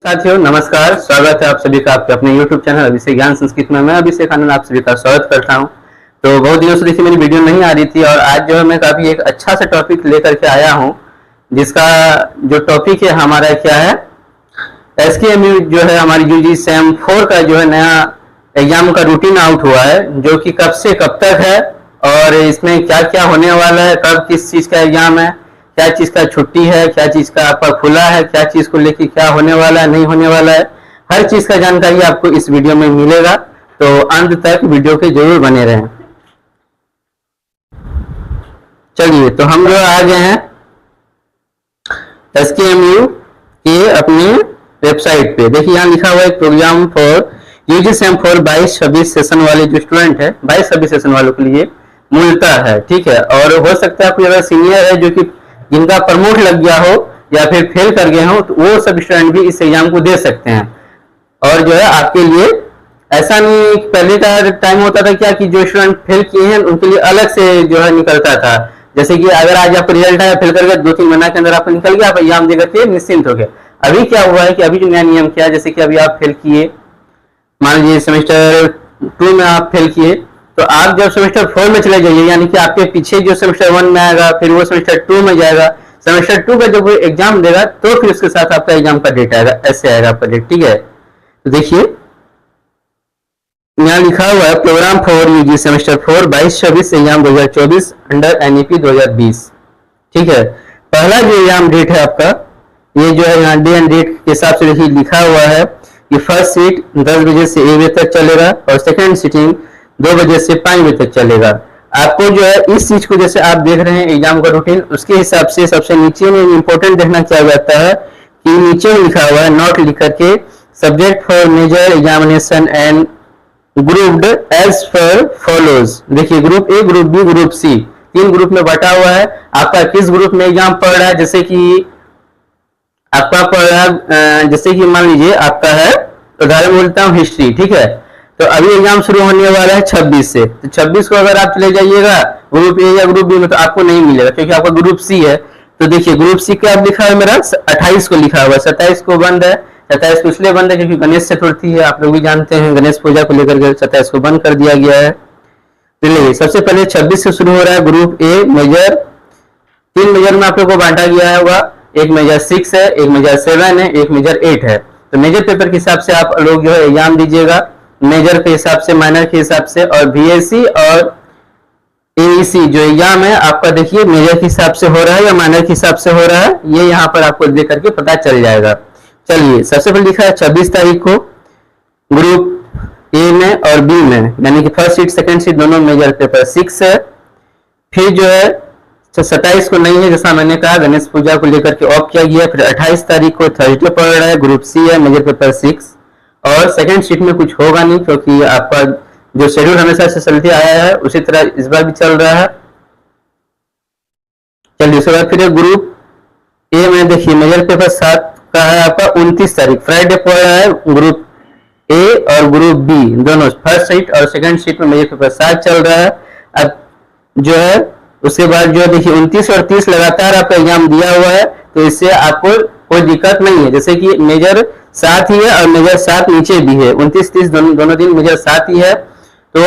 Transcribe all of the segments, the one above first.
साथियों नमस्कार, स्वागत है आप सभी का आपके अपने YouTube चैनल अभिषेक ज्ञान संस्कृत में। मैं अभिषेक आनंद आप सभी का स्वागत करता हूं। तो बहुत दिनों से देखिए मेरी वीडियो नहीं आ रही थी और आज जो है मैं काफी एक अच्छा सा टॉपिक लेकर के आया हूं, जिसका जो टॉपिक है हमारा क्या है, SKMU जो है हमारी UG SEM 4 का जो है नया एग्जाम का रूटीन आउट हुआ है, जो कि कब से कब तक है और इसमें क्या क्या होने वाला है, कब किस चीज का एग्जाम है, क्या चीज का छुट्टी है, क्या चीज का आपका खुला है, क्या चीज को लेके क्या होने वाला है, नहीं होने वाला है, हर चीज का जानकारी आपको इस वीडियो में मिलेगा। तो अंत तक वीडियो के जरूर बने रहें। चलिए, तो हम लोग आ गए हैं SKMU के अपने वेबसाइट पे। देखिए यहाँ लिखा हुआ है program for UG SEM 4 22-26 session वाले जो स्टूडेंट है, 22-26 सेशन वालों के लिए मूलतः है, ठीक है। और हो सकता है कोई अगर सीनियर है जो कि जिनका प्रमोट लग गया हो या फिर फेल कर गए हो, तो वो सब स्टूडेंट भी इस एग्जाम को दे सकते हैं। और जो है आपके लिए ऐसा नहीं, पहले का टाइम होता था क्या कि जो स्टूडेंट फेल किए हैं उनके लिए अलग से जो है निकलता था। जैसे कि अगर आज आपका रिजल्ट आया, फेल कर गए, 2-3 महीने के अंदर आपको निकल गया, आप एग्जाम देकर के निश्चिंत हो गए। अभी क्या हुआ है कि अभी जो नया नियम किया, जैसे कि अभी आप फेल किए, मान लीजिए सेमेस्टर 2 में आप फेल किए, तो आप जब सेमेस्टर 4 में चले जाइए, यानी कि आपके पीछे जो सेमेस्टर 1 में आएगा फिर वो सेमेस्टर 2 में जाएगा, सेमेस्टर 2 का जब वो एग्जाम देगा तो फिर उसके साथ आपका एग्जाम का डेट आएगा, ऐसे आएगा आपका डेट, ठीक है। तो देखिए यहाँ लिखा हुआ है program for UG semester 4 22-26 exam 2024 under NEP 2020, ठीक है। पहला जो एग्जाम डेट है आपका, ये जो है यहाँ डे एंड डेट के हिसाब से देखिए लिखा हुआ है कि फर्स्ट सीट 10 बजे से 1 बजे तक चलेगा और सेकंड सीटिंग 2 बजे से 5 बजे तक चलेगा। आपको जो है इस चीज को, जैसे आप देख रहे हैं एग्जाम का रूटीन, उसके हिसाब से सबसे नीचे में इंपॉर्टेंट देखना क्या जाता है कि नीचे में लिखा हुआ है नोट लिख करके subject for major examination and grouped as per follows. देखिए group A, group B, group C, 3 group में बटा हुआ है। आपका किस ग्रुप में एग्जाम पढ़ रहा है, जैसे कि आपका पढ़ रहा है, जैसे कि मान लीजिए आपका है, उदाहरण बोलता हूँ हिस्ट्री, ठीक है। तो अभी एग्जाम शुरू होने वाला है 26 से, तो 26 को अगर आप चले जाइएगा ग्रुप ए या ग्रुप बी में तो आपको नहीं मिलेगा, क्योंकि आपका ग्रुप सी है। तो देखिए ग्रुप सी क्या लिखा है मेरा, 28 को लिखा हुआ है, 27 को बंद है। 27 को इसलिए बंद है क्योंकि गणेश चतुर्थी है, आप लोग भी जानते हैं, गणेश पूजा को लेकर के 27 को बंद कर दिया गया है। चलिए सबसे पहले 26 से शुरू हो रहा है ग्रुप ए मेजर। 3 मेजर में आप लोग को बांटा गया होगा, एक मेजर 6 है, एक मेजर 7 है, एक मेजर 8 है। तो मेजर पेपर के हिसाब से आप लोग जो है एग्जाम दीजिएगा, मेजर के हिसाब से, माइनर के हिसाब से। और BSc और AEC जो एग्जाम है आपका, देखिए मेजर के हिसाब से हो रहा है या माइनर के हिसाब से हो रहा है, ये यहाँ पर आपको देख करके पता चल जाएगा। चलिए सबसे पहले लिखा है 26 तारीख को ग्रुप ए में और बी में, यानी कि फर्स्ट सीट सेकंड सीट दोनों मेजर पेपर 6 है। फिर जो है 27 को नहीं है, जैसा मैंने कहा गणेश पूजा को लेकर के ऑफ किया गया। फिर 28 तारीख को थर्सडे पड़ रहा है, ग्रुप सी है, मेजर पेपर 6। और सेकंड सीट में कुछ होगा नहीं, क्योंकि आपका जो शेड्यूल हमेशा से चलते आया है उसी तरह इस बार भी चल रहा है। चलिए उसके बाद फिर ग्रुप ए में देखिए मेजर पेपर 7 का है आपका 29 तारीख, फ्राइडे पड़ रहा है। ग्रुप ए और ग्रुप बी दोनों फर्स्ट सीट और सेकंड सीट में मेजर पेपर 7 चल रहा है। अब जो है उसके बाद जो देखिए 29 और 30 लगातार आपका एग्जाम दिया हुआ है, तो इससे आपको कोई दिक्कत नहीं है। जैसे कि मेजर 7 ही है और मेजर 7 नीचे भी है, 29-30 दोनों दिन मेजर 7 ही है, तो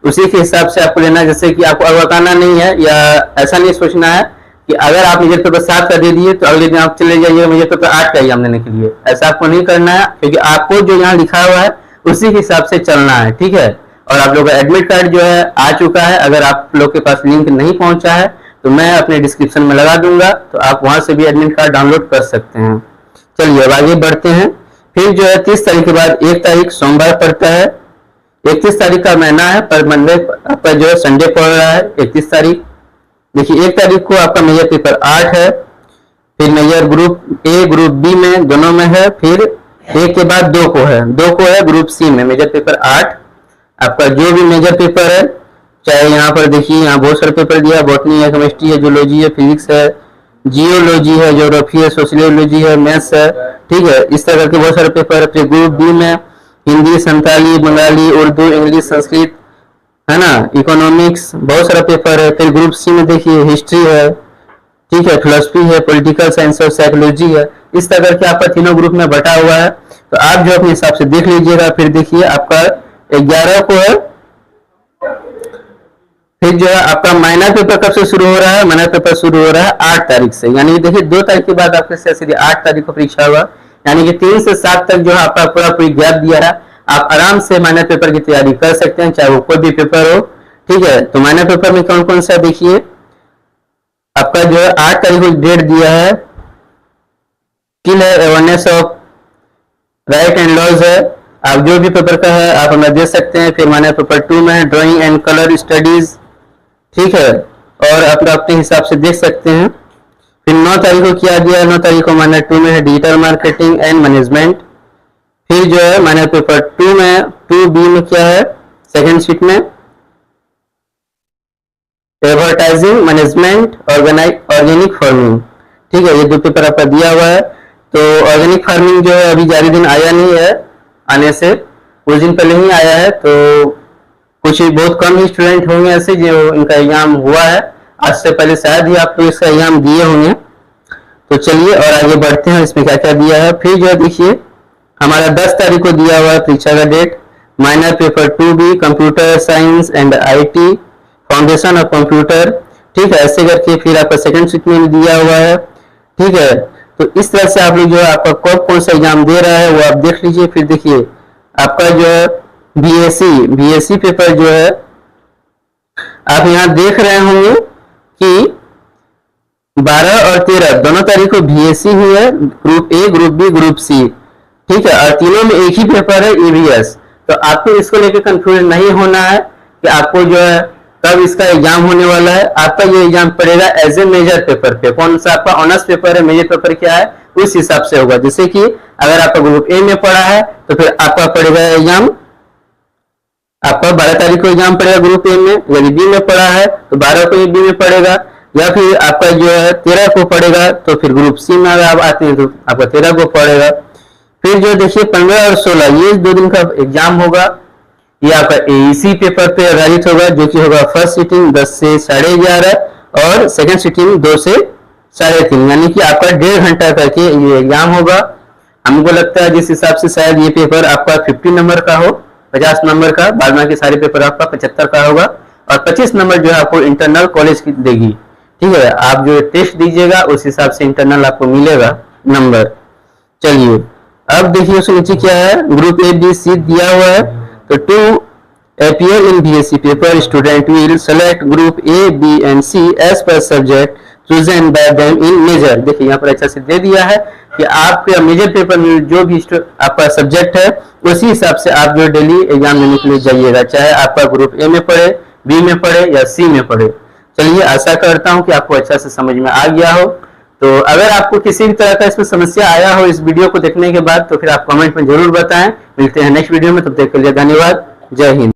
उसी के हिसाब से आपको लेना। जैसे कि आपको अवकाना नहीं है या ऐसा नहीं सोचना है कि अगर आप मेजर पेपर 7 का दे दिए तो अगले दिन आप चले जाइए मेजर पेपर 8 का एग्जाम देने के लिए, ऐसा आपको नहीं करना है, क्योंकि आपको जो यहाँ लिखा हुआ है उसी के हिसाब से चलना है, ठीक है। और आप लोग का एडमिट कार्ड जो है आ चुका है, अगर आप लोग के पास लिंक नहीं पहुंचा है तो मैं अपने डिस्क्रिप्शन में लगा दूंगा, तो आप वहां से भी एडमिट कार्ड डाउनलोड कर सकते हैं। चलिए अब आगे बढ़ते हैं। फिर जो है 30 तारीख के बाद 1 तारीख सोमवार पड़ता है, 31 तारीख का महीना है, पर मंडे आपका जो है संडे पड़ रहा है 31 तारीख। देखिए 1 तारीख को आपका मेजर पेपर 8 है, फिर major group A group B में दोनों में है। फिर 1 के बाद 2 को है ग्रुप सी में मेजर पेपर 8। आपका जो भी मेजर पेपर है, चाहे यहाँ पर देखिए यहाँ बहुत सारे पेपर दिया, बॉटनी है, केमिस्ट्री है, जूलॉजी है, फिजिक्स है, जियोलॉजी है, ज्योग्राफी है, सोशियोलॉजी है, मैथ्स है, ठीक है, इस तरह के बहुत सारे पेपर है। फिर ग्रुप बी में हिंदी, संताली, बंगाली, उर्दू, इंग्लिश, संस्कृत है ना, इकोनॉमिक्स, बहुत सारा पेपर है। फिर ग्रुप सी में देखिए हिस्ट्री है, ठीक है, फिलोसफी है, पॉलिटिकल साइंस और साइकोलॉजी है। इस तरह करके आपका तीनों ग्रुप में बटा हुआ है। तो आप जो अपने हिसाब से देख लीजिएगा। फिर देखिए आपका 11 को है, फिर जो है आपका माइनर पेपर कब से शुरू हो रहा है? माइनर पेपर शुरू हो रहा है 8 तारीख से, यानी देखिए 2 तारीख के बाद आपके सीधे 8 तारीख को परीक्षा हुआ, यानी कि 3 से 7 तक जो है आपका पूरा गैप दिया है। आप आराम से माइनर पेपर की तैयारी कर सकते हैं, चाहे वो कोई भी पेपर हो। ठीक है, तो माइनर पेपर में कौन कौन सा देखिए आपका जो है 8 तारीख को डेट दिया है। स्किल है, awareness of right and laws है। आप जो भी पेपर का है आप हमें दे सकते हैं। फिर माइनर पेपर 2 में है ड्राइंग एंड कलर स्टडीज। ठीक है, और आप अपने हिसाब से देख सकते हैं। फिर 9 तारीख को किया गया है, 9 तारीख को माइनर 2 में है डिजिटल मार्केटिंग एंड मैनेजमेंट। फिर जो है माइनर पेपर 2 में 2B में क्या है, सेकेंड शीट में एडवर्टाइजिंग मैनेजमेंट ऑर्गेनिक फार्मिंग। ठीक है, ये 2 पेपर आपका दिया हुआ है। तो ऑर्गेनिक फार्मिंग जो है अभी ज़्यादा दिन आया नहीं है, आने से कुछ दिन पहले ही आया है। तो कुछ बहुत कम ही स्टूडेंट होंगे ऐसे जो इनका एग्जाम हुआ है। आज से पहले शायद ही आप तो इसका एग्जाम दिए होंगे। तो चलिए और आगे बढ़ते हैं, इसमें क्या क्या दिया है। फिर जो देखिए हमारा 10 तारीख को दिया हुआ है परीक्षा का date. Minor paper 2B computer science and IT foundation of computer. ठीक है, ऐसे करके फिर आपका सेकंड शीट में दिया हुआ है। ठीक है, तो इस तरह से आप लोग जो है आपका कौन सा एग्जाम दे रहा है वो आप देख लीजिए। फिर देखिए आपका जो है BSc पेपर जो है आप यहाँ देख रहे होंगे कि 12 और 13 दोनों तारीख को BSc ही है, group A, group B, group C। ठीक है, और तीनों में एक ही पेपर है EVS। तो आपको इसको लेकर कंफ्यूज नहीं होना है कि आपको जो है कब इसका एग्जाम होने वाला है। आपका ये एग्जाम पड़ेगा एज ए मेजर पेपर पे। कौन सा आपका ऑनर्स पेपर है, मेजर पेपर क्या है, उस हिसाब से होगा। जैसे कि अगर आपका ग्रुप A में पढ़ा है तो फिर आपका पड़ेगा एग्जाम, आपका 12 तारीख को एग्जाम पड़ेगा ग्रुप A में। यदि B में पढ़ा है तो 12 को B में पड़ेगा, या फिर आपका जो है 13 को पड़ेगा तो फिर ग्रुप C में अगर आप आते हैं तो आपका 13 को पड़ेगा। फिर जो देखिए 15 और 16 ये 2 दिन का एग्जाम होगा। ये आपका AEC पेपर पे आधारित होगा, जो कि होगा फर्स्ट सिटिंग 10 से 11:30 और सेकंड सिटिंग 2 से 3:30, यानी कि आपका 1.5 घंटा करके ये एग्जाम होगा। हमको लगता है जिस हिसाब से शायद ये पेपर आपका 50 नंबर का हो, 50 नंबर का, बाद में के सारे पेपर आपका 75 का होगा। और 25 नंबर जो है आपको इंटरनल कॉलेज की देगी। ठीक है, आप जो टेस्ट दीजिएगा उस हिसाब से इंटरनल आपको मिलेगा नंबर। चलिए अब देखिए उसके नीचे क्या है, ग्रुप A, B, C दिया हुआ है। तो to appear in BSc paper, student will select group A, B and C as per subject chosen by them in major। देखिए यहाँ पर अच्छा से दे दिया है कि आपके मेजर पेपर में जो भी आपका सब्जेक्ट है उसी हिसाब से आप जो डेली एग्जाम देने के लिए जाइएगा, चाहे आपका ग्रुप A में पढ़े, B में पढ़े या C में पढ़े। चलिए आशा करता हूँ कि आपको अच्छा से समझ में आ गया हो। तो अगर आपको किसी भी तरह का इसमें समस्या आया हो इस वीडियो को देखने के बाद तो फिर आप कमेंट में जरूर बताएं। मिलते हैं नेक्स्ट वीडियो में, तब तक के लिए धन्यवाद। जय हिंद।